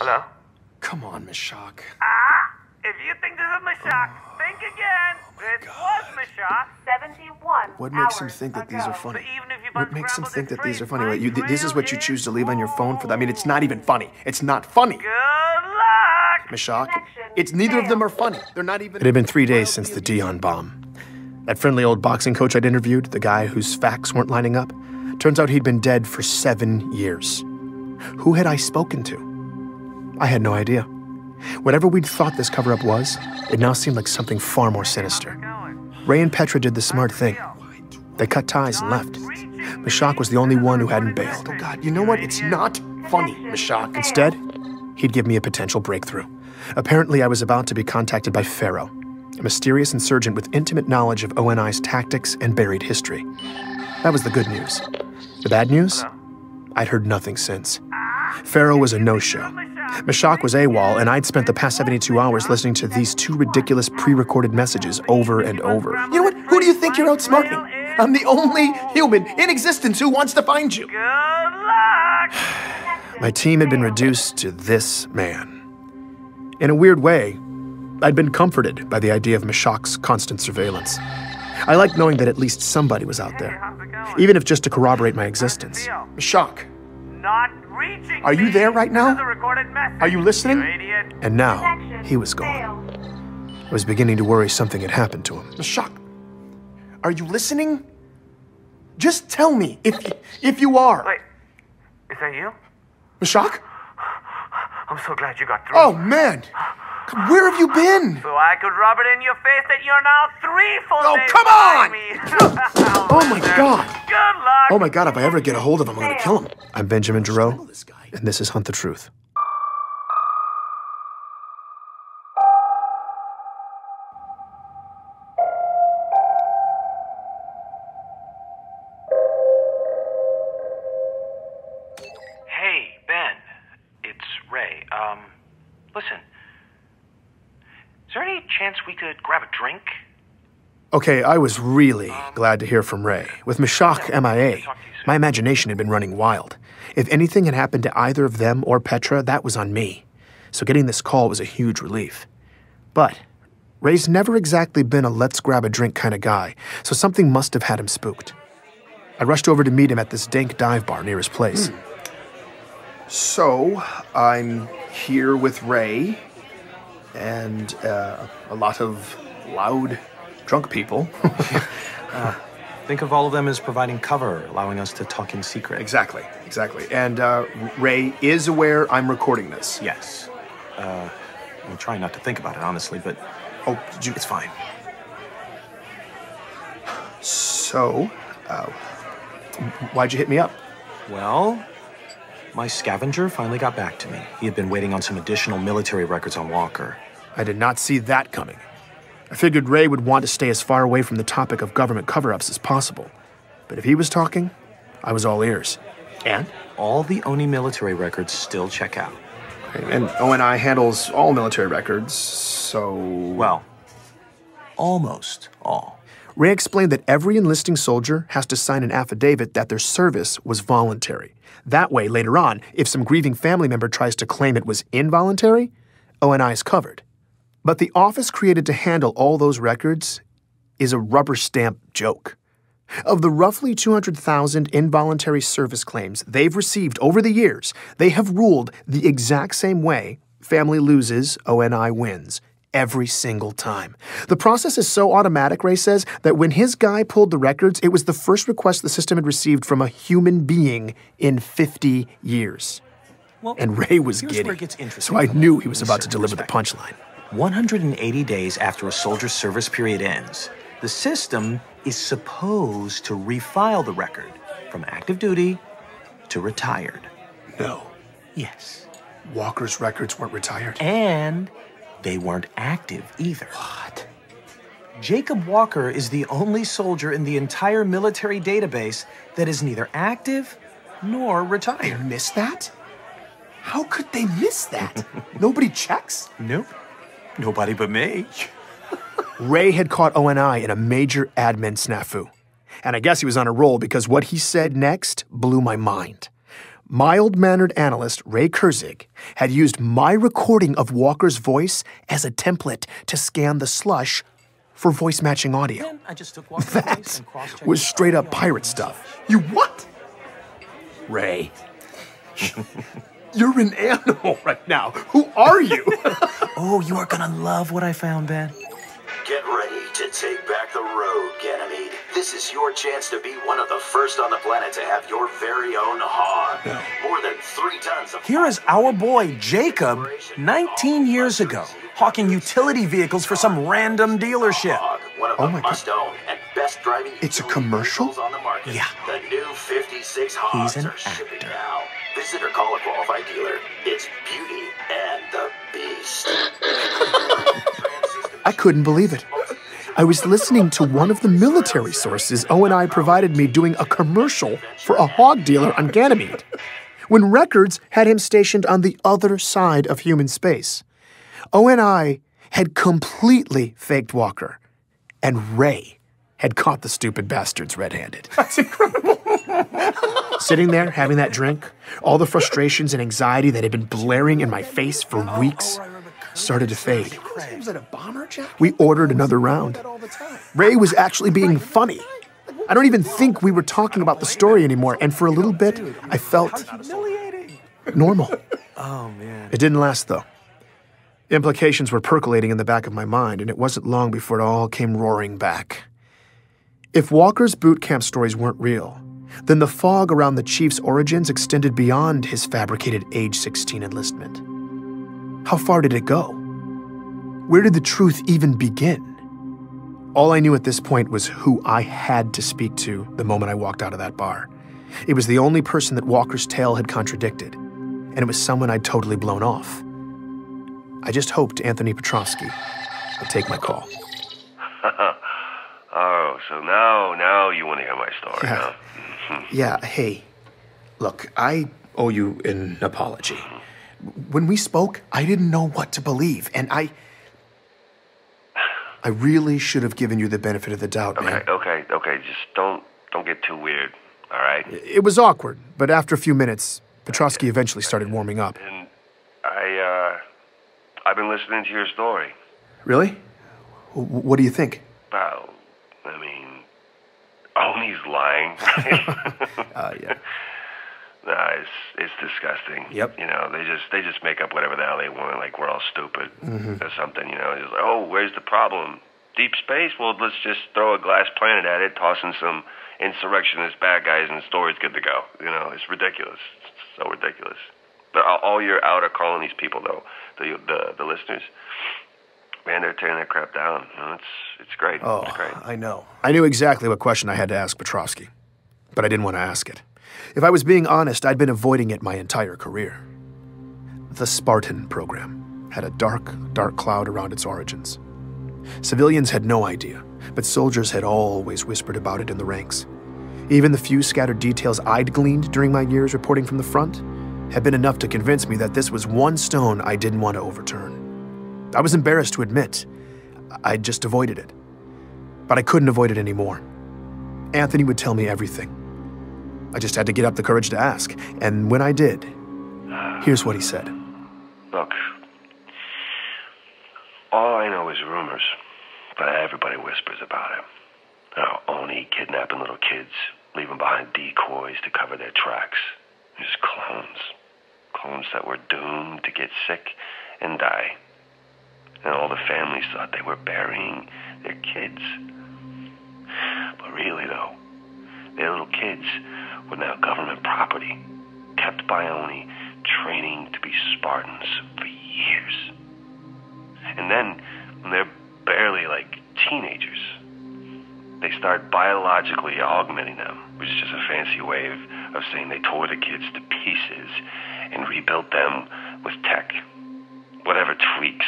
Hello? Come on, Mashak. If you think this is Mashak, think again. This was Mashak. 71 What makes him hours think that ago. these are funny? But even if you What makes him unscramble think this that these are train, funny? my Wait, this is what you trail choose to is leave on your phone for that? I mean, it's not even funny. It's not funny. Good luck! Mashak, Connection it's neither of them failed. are funny. They're not even... It had been 3 days since the Dion bomb. That friendly old boxing coach I'd interviewed, the guy whose facts weren't lining up, turns out he'd been dead for 7 years. Who had I spoken to? I had no idea. Whatever we'd thought this cover-up was, it now seemed like something far more sinister. Ray and Petra did the smart thing. They cut ties and left. Mashak was the only one who hadn't bailed. Oh God, you know what? It's not funny, Mashak. Instead, he'd give me a potential breakthrough. Apparently, I was about to be contacted by Pharaoh, a mysterious insurgent with intimate knowledge of ONI's tactics and buried history. That was the good news. The bad news? I'd heard nothing since. Pharaoh was a no-show. Mashak was AWOL, and I'd spent the past 72 hours listening to these 2 ridiculous pre-recorded messages over and over. You know what? Who do you think you're outsmarting? I'm the only human in existence who wants to find you. Good luck! My team had been reduced to this man. In a weird way, I'd been comforted by the idea of Mashak's constant surveillance. I liked knowing that at least somebody was out there, even if just to corroborate my existence. Mashak, Not reaching are you me. there right This is a now? recorded message, Are you listening? you idiot. And now, Connection he was gone. failed. I was beginning to worry something had happened to him. Mashak, are you listening? Just tell me if you are. Wait, is that you? Mashak? I'm so glad you got through. Oh, man. Where have you been? So I could rub it in your face that you're now 3 full Oh, days come on! behind me. Oh, my God. Good luck! Oh, my God, if I ever get a hold of him, I'm going to kill him. I'm Benjamin Giroux, and this is Hunt the Truth. Hey, Ben. It's Ray. Listen. Is there any chance we could grab a drink? Okay, I was really glad to hear from Ray. With Mashak MIA, my imagination had been running wild. If anything had happened to either of them or Petra, that was on me. So getting this call was a huge relief. But Ray's never exactly been a let's-grab-a-drink kind of guy, so something must have had him spooked. I rushed over to meet him at this dank dive bar near his place. So, I'm here with Ray and a lot of loud, drunk people. Think of all of them as providing cover, allowing us to talk in secret. Exactly. And Ray is aware I'm recording this. Yes. I'm trying not to think about it, honestly, but Oh, it's fine. So, why'd you hit me up? well, my scavenger finally got back to me. He had been waiting on some additional military records on Walker. I did not see that coming. I figured Ray would want to stay as far away from the topic of government cover-ups as possible. But if he was talking, I was all ears. And? All the ONI military records still check out. And ONI handles all military records, so... Well, almost all. Ray explained that every enlisting soldier has to sign an affidavit that their service was voluntary. That way, later on, if some grieving family member tries to claim it was involuntary, ONI is covered. But the office created to handle all those records is a rubber stamp joke. Of the roughly 200,000 involuntary service claims they've received over the years, they have ruled the exact same way family loses, ONI wins. Every single time. The process is so automatic, Ray says, that when his guy pulled the records, it was the first request the system had received from a human being in 50 years. Well, And Ray was here's giddy, where it gets interesting so I from knew a he was about to certain deliver the perspective. punchline. 180 days after a soldier's service period ends, the system is supposed to refile the record from active duty to retired. No, Yes. Walker's records weren't retired. And they weren't active either. What? Jacob Walker is the only soldier in the entire military database that is neither active nor They retired. missed that? How could they miss that? Nobody checks? Nope. Nobody but me. Ray had caught ONI in a major admin snafu. And I guess he was on a roll because what he said next blew my mind. mild-mannered analyst Ray Kurzig had used my recording of Walker's voice as a template to scan the slush for voice-matching audio. Then I just took Walker's voice That and cross-checked was the straight-up audio. pirate stuff. You what? Ray. You're an animal right now. Who are you? Oh, you are gonna love what I found, Ben. Get ready to take back the road, Ganymede. This is your chance to be one of the first on the planet to have your very own hog. More than 3 tons of... Here is our boy, Jacob, 19 years ago, hawking utility vehicles for some random dealership. Hog, one of Oh the my God. must-own and best driving It's a utility commercial? vehicles on the market. Yeah. The new 56 hogs He's an are shipping actor. now. Visit or call a qualified dealer. It's Beauty and the Beast. I couldn't believe it. I was listening to one of the military sources O&I provided me doing a commercial for a hog dealer on Ganymede, when Records had him stationed on the other side of human space. O&I had completely faked Walker, and Ray had caught the stupid bastards red-handed. That's incredible. Sitting there, having that drink, all the frustrations and anxiety that had been blaring in my face for weeks started to fade. Was it a bomber jacket? We ordered another round. Ray was actually being funny. I don't even think we were talking about the story anymore, and for a little bit, I felt normal. Oh, man. It didn't last, though. Implications were percolating in the back of my mind, and it wasn't long before it all came roaring back. If Walker's boot camp stories weren't real, then the fog around the chief's origins extended beyond his fabricated age 16 enlistment. How far did it go? Where did the truth even begin? All I knew at this point was who I had to speak to the moment I walked out of that bar. It was the only person that Walker's tale had contradicted, and it was someone I'd totally blown off. I just hoped Anthony Petrovsky would take my call. Oh, so now you want to hear my story, huh? Yeah, hey, look, I owe you an apology. When we spoke, I didn't know what to believe, and I really should have given you the benefit of the doubt, man. Okay. Just don't get too weird, all right? It was awkward, but after a few minutes, Petrovsky eventually started warming up. And I've been listening to your story. Really? What do you think? Well, I mean, Oni's lying. Yeah. Nah, it's disgusting. Yep. You know, they just make up whatever the hell they want, like we're all stupid or something. You know, it's like, oh, where's the problem? Deep space? Well, let's just throw a glass planet at it, toss in some insurrectionist bad guys, and the story's good to go. You know, it's ridiculous. It's so ridiculous. But all your outer colonies people, though, the listeners, man, they're tearing that crap down. You know, it's great. Oh, it's great. I know. I knew exactly what question I had to ask Petrovsky, but I didn't want to ask it. If I was being honest, I'd been avoiding it my entire career. The Spartan program had a dark cloud around its origins. Civilians had no idea, but soldiers had always whispered about it in the ranks. Even the few scattered details I'd gleaned during my years reporting from the front had been enough to convince me that this was one stone I didn't want to overturn. I was embarrassed to admit I'd just avoided it. But I couldn't avoid it anymore. Anthony would tell me everything. I just had to get up the courage to ask, and when I did, here's what he said. Look, all I know is rumors, but everybody whispers about it. Oni kidnapping little kids, leaving behind decoys to cover their tracks. Just clones. Clones that were doomed to get sick and die. And all the families thought they were burying their kids. But really, though, their little kids were now government property, kept by Oni, training to be Spartans for years. And then, when they're barely like teenagers, they start biologically augmenting them, which is just a fancy way of saying they tore the kids to pieces and rebuilt them with tech. Whatever tweaks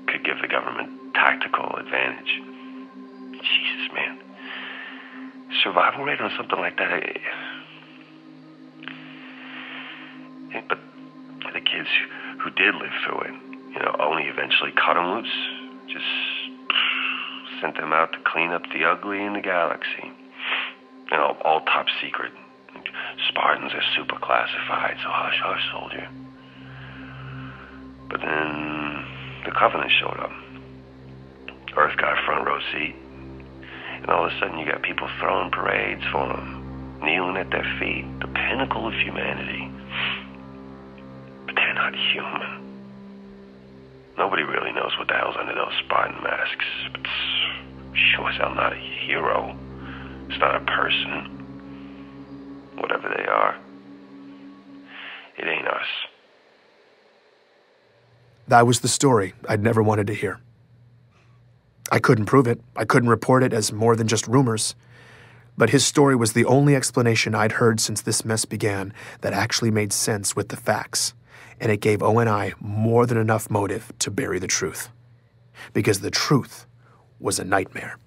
could give the government tactical advantage. Jesus, man. Survival rate on something like that. But the kids who did live through it, you know, Oni eventually cut them loose. Just sent them out to clean up the ugly in the galaxy. You know, all top secret. Spartans are super classified, so hush, hush, soldier. But then the Covenant showed up. Earth got a front row seat. And all of a sudden you got people throwing parades for them, kneeling at their feet, the pinnacle of humanity. But they're not human. Nobody really knows what the hell's under those Spartan masks, but sure as hell not a hero. It's not a person. Whatever they are, it ain't us. That was the story I'd never wanted to hear. I couldn't prove it. I couldn't report it as more than just rumors. But his story was the only explanation I'd heard since this mess began that actually made sense with the facts. And it gave ONI more than enough motive to bury the truth. Because the truth was a nightmare.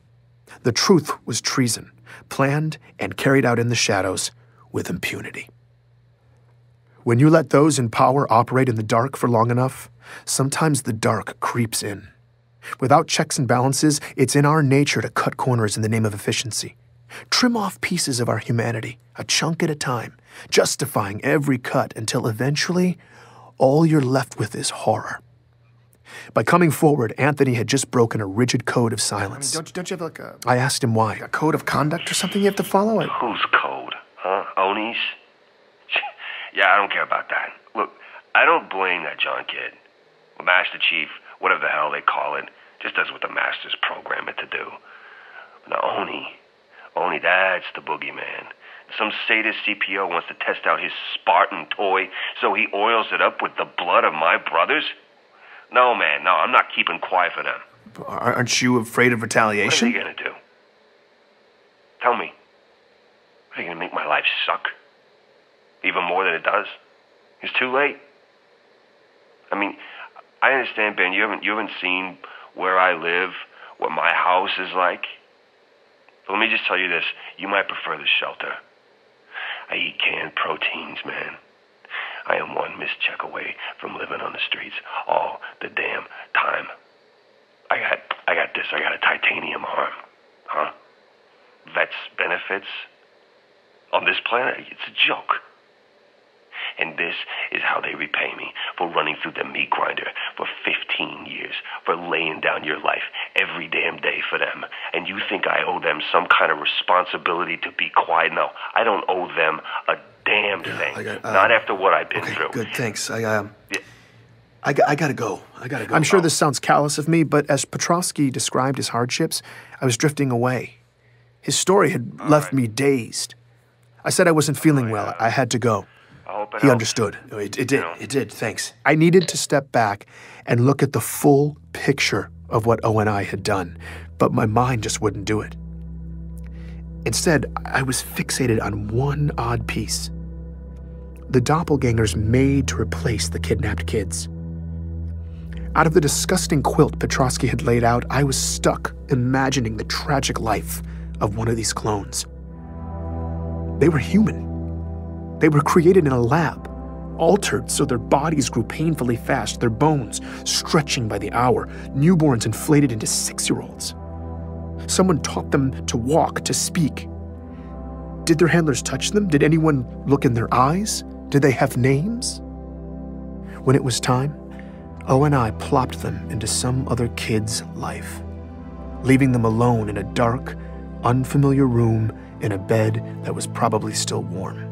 The truth was treason, planned and carried out in the shadows with impunity. When you let those in power operate in the dark for long enough, sometimes the dark creeps in. Without checks and balances, it's in our nature to cut corners in the name of efficiency. Trim off pieces of our humanity, a chunk at a time, justifying every cut until eventually all you're left with is horror. By coming forward, Anthony had just broken a rigid code of silence. Don't you have like a... I asked him why. a code of conduct or something you have to follow? Whose code? Huh? Oni's? Yeah, I don't care about that. Look, I don't blame that John kid. The Master Chief, whatever the hell they call it, just does what the Masters program it to do. Now, Oni, that's the boogeyman. Some sadist CPO wants to test out his Spartan toy, so he oils it up with the blood of my brothers? No, man, no, I'm not keeping quiet for them. Aren't you afraid of retaliation? What are they gonna do? Tell me. Are they gonna make my life suck? Even more than it does? It's too late. I mean, I understand, Ben, you haven't seen where I live, what my house is like. But let me just tell you this, you might prefer the shelter. I eat canned proteins, man. I am one mischeck away from living on the streets all the damn time. I got a titanium arm. Huh? Vets benefits? On this planet, it's a joke. And this is how they repay me for running through the meat grinder for 15 years, for laying down your life every damn day for them. And you think I owe them some kind of responsibility to be quiet? No, I don't owe them a damn thing. Not after what I've been through. Good, thanks. I gotta go. I'm sure this sounds callous of me, but as Petrovsky described his hardships, I was drifting away. His story had left me dazed. I said I wasn't feeling well. I had to go. He understood. It did, thanks. I needed to step back and look at the full picture of what ONI had done, but my mind just wouldn't do it. Instead, I was fixated on one odd piece. The doppelgangers made to replace the kidnapped kids. Out of the disgusting quilt Petrovsky had laid out, I was stuck imagining the tragic life of one of these clones. They were human. They were created in a lab, altered so their bodies grew painfully fast, their bones stretching by the hour, newborns inflated into 6-year-olds. Someone taught them to walk, to speak. Did their handlers touch them? Did anyone look in their eyes? Did they have names? When it was time, ONI plopped them into some other kid's life, leaving them alone in a dark, unfamiliar room in a bed that was probably still warm.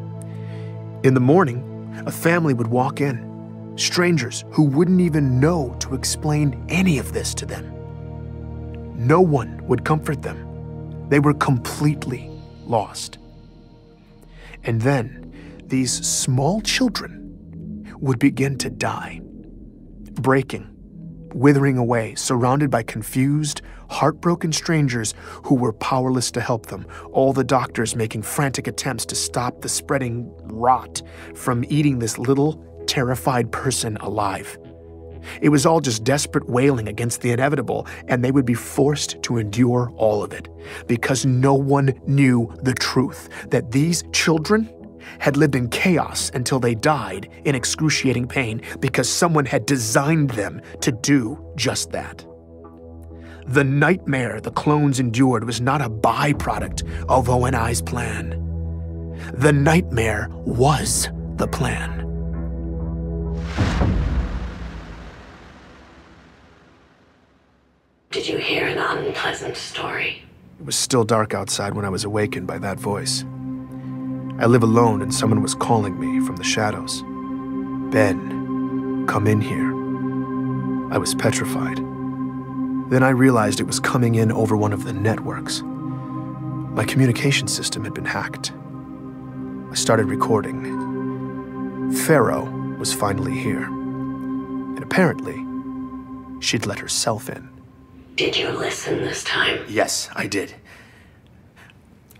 In the morning, a family would walk in, strangers who wouldn't even know to explain any of this to them. No one would comfort them. They were completely lost. And then these small children would begin to die, breaking, withering away, surrounded by confused, heartbroken strangers who were powerless to help them, all the doctors making frantic attempts to stop the spreading rot from eating this little, terrified person alive. It was all just desperate wailing against the inevitable, and they would be forced to endure all of it, because no one knew the truth, that these children had lived in chaos until they died in excruciating pain because someone had designed them to do just that. The nightmare the clones endured was not a byproduct of ONI's plan. The nightmare was the plan. Did you hear an unpleasant story? It was still dark outside when I was awakened by that voice. I live alone and someone was calling me from the shadows. Ben, come in here. I was petrified. Then I realized it was coming in over one of the networks. My communication system had been hacked. I started recording. Pharaoh was finally here. And apparently, she'd let herself in. Did you listen this time? Yes, I did.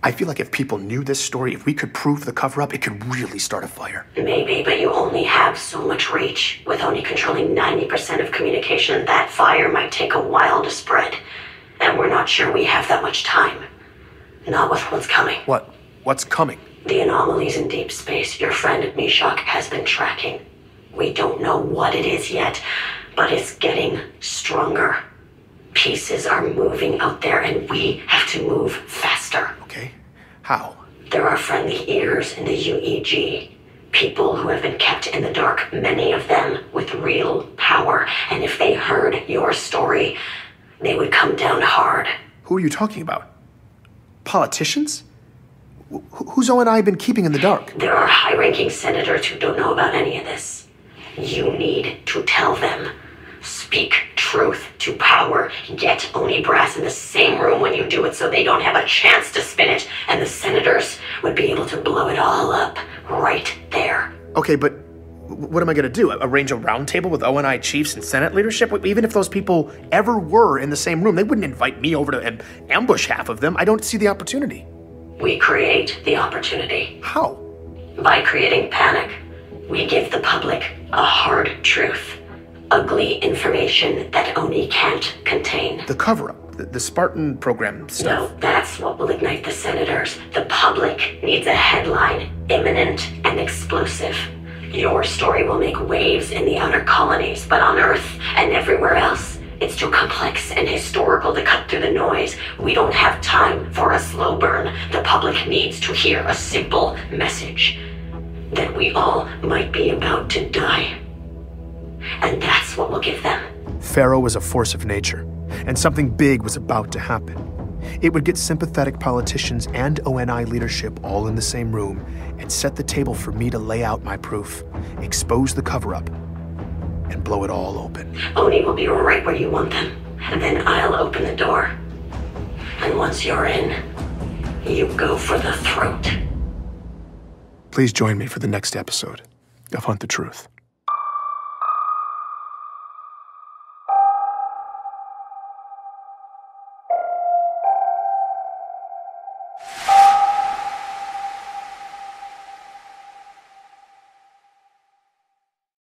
I feel like if people knew this story, if we could prove the cover-up, it could really start a fire. Maybe, but you only have so much reach. With only controlling 90% of communication, that fire might take a while to spread. And we're not sure we have that much time. Not with what's coming. What? What's coming? The anomalies in deep space your friend Meshach has been tracking. We don't know what it is yet, but it's getting stronger. Pieces are moving out there, and we have to move faster. Okay. How? There are friendly ears in the UEG. People who have been kept in the dark, many of them with real power. And if they heard your story, they would come down hard. Who are you talking about? Politicians? Who's O&I been keeping in the dark? There are high-ranking senators who don't know about any of this. You need to tell them. Speak truth to power. Get Oni Brass in the same room when you do it so they don't have a chance to spin it, and the senators would be able to blow it all up right there. Okay, but what am I going to do? Arrange a roundtable with O&I chiefs and Senate leadership? Even if those people ever were in the same room, they wouldn't invite me over to ambush half of them. I don't see the opportunity. We create the opportunity. How? By creating panic. We give the public a hard truth. Ugly information that Oni can't contain. The cover-up, the Spartan program stuff. No, that's what will ignite the senators. The public needs a headline, imminent and explosive. Your story will make waves in the outer colonies, but on Earth and everywhere else, it's too complex and historical to cut through the noise. We don't have time for a slow burn. The public needs to hear a simple message. That we all might be about to die. And that's what we'll give them. Pharaoh was a force of nature, and something big was about to happen. It would get sympathetic politicians and ONI leadership all in the same room and set the table for me to lay out my proof, expose the cover-up, and blow it all open. Oni will be right where you want them, and then I'll open the door. And once you're in, you go for the throat. Please join me for the next episode of Hunt the Truth.